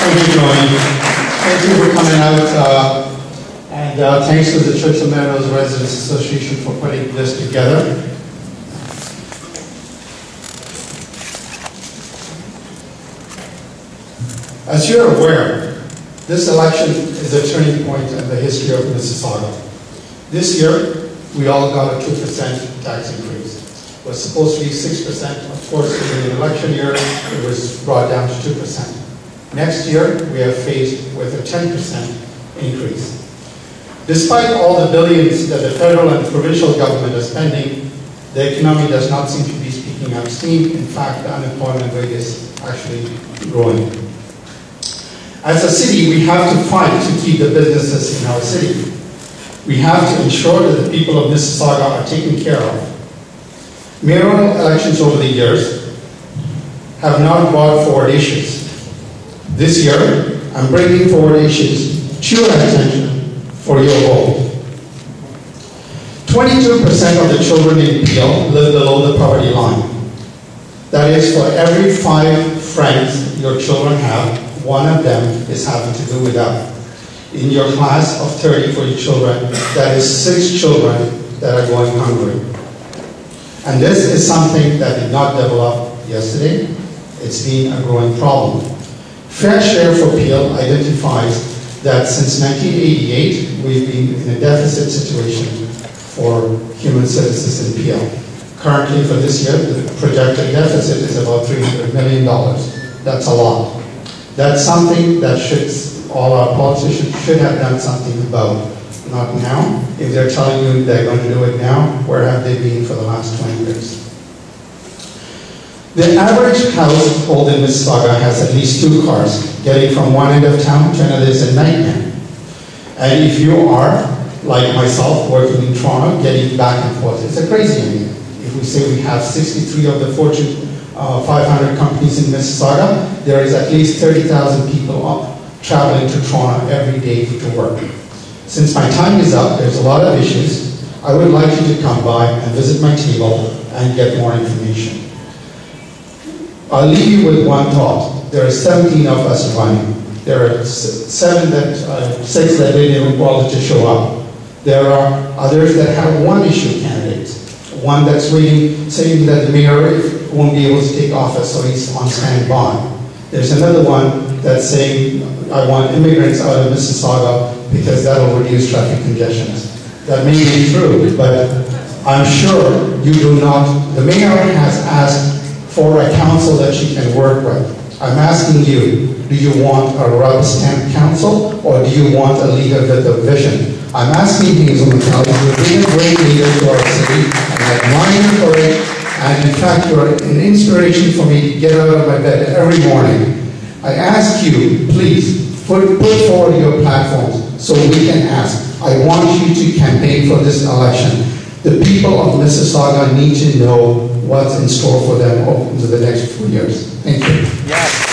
Thank you, Joanne. Thank you for coming out, and thanks to the Churchill Meadows Residents Association for putting this together. As you're aware, this election is a turning point in the history of Mississauga. This year, we all got a 2% tax increase. It was supposed to be 6%. Of course, in the election year, it was brought down to 2%. Next year, we are faced with a 10% increase. Despite all the billions that the federal and provincial government are spending, the economy does not seem to be speaking up steam. In fact, the unemployment rate is actually growing. As a city, we have to fight to keep the businesses in our city. We have to ensure that the people of Mississauga are taken care of. Mayoral elections over the years have not brought forward issues. This year, I'm bringing forward issues to your attention for your vote. 22% of the children in Peel live below the poverty line. That is, for every 5 friends your children have, one of them is having to do without. In your class of 30 for your children, that is 6 children that are going hungry. And this is something that did not develop yesterday. It's been a growing problem. Fair Share for Peel identifies that since 1988, we've been in a deficit situation for human services in Peel. Currently, for this year, the projected deficit is about $300 million. That's a lot. That's something that all our politicians should have done something about. Not now. If they're telling you they're going to do it now, where have they been for the last 20 years? The average household in Mississauga has at least 2 cars. Getting from one end of town to another is a nightmare. And if you are, like myself, working in Toronto, getting back and forth, it's a crazy idea. If we say we have 63 of the Fortune 500 companies in Mississauga, there is at least 30,000 people traveling to Toronto every day to work. Since my time is up, there's a lot of issues. I would like you to come by and visit my table and get more information. I'll leave you with one thought. There are 17 of us running. There are 6 that didn't even bother to show up. There are others that have one issue candidate. One that's waiting, saying that the mayor won't be able to take office, so he's on standby. There's another one that's saying, I want immigrants out of Mississauga because that'll reduce traffic congestion. That may be true, but I'm sure you do not. The mayor has asked for a council that she can work with. I'm asking you, do you want a rubber stamp council or do you want a leader with a vision? I'm asking Hazel McCall, you've been a great leader to our city, and I admire you for it, and in fact, you're an inspiration for me to get out of my bed every morning. I ask you, please, put forward your platforms so we can ask. I want you to campaign for this election. The people of Mississauga need to know what's in store for them over the next 4 years. Thank you. Yes.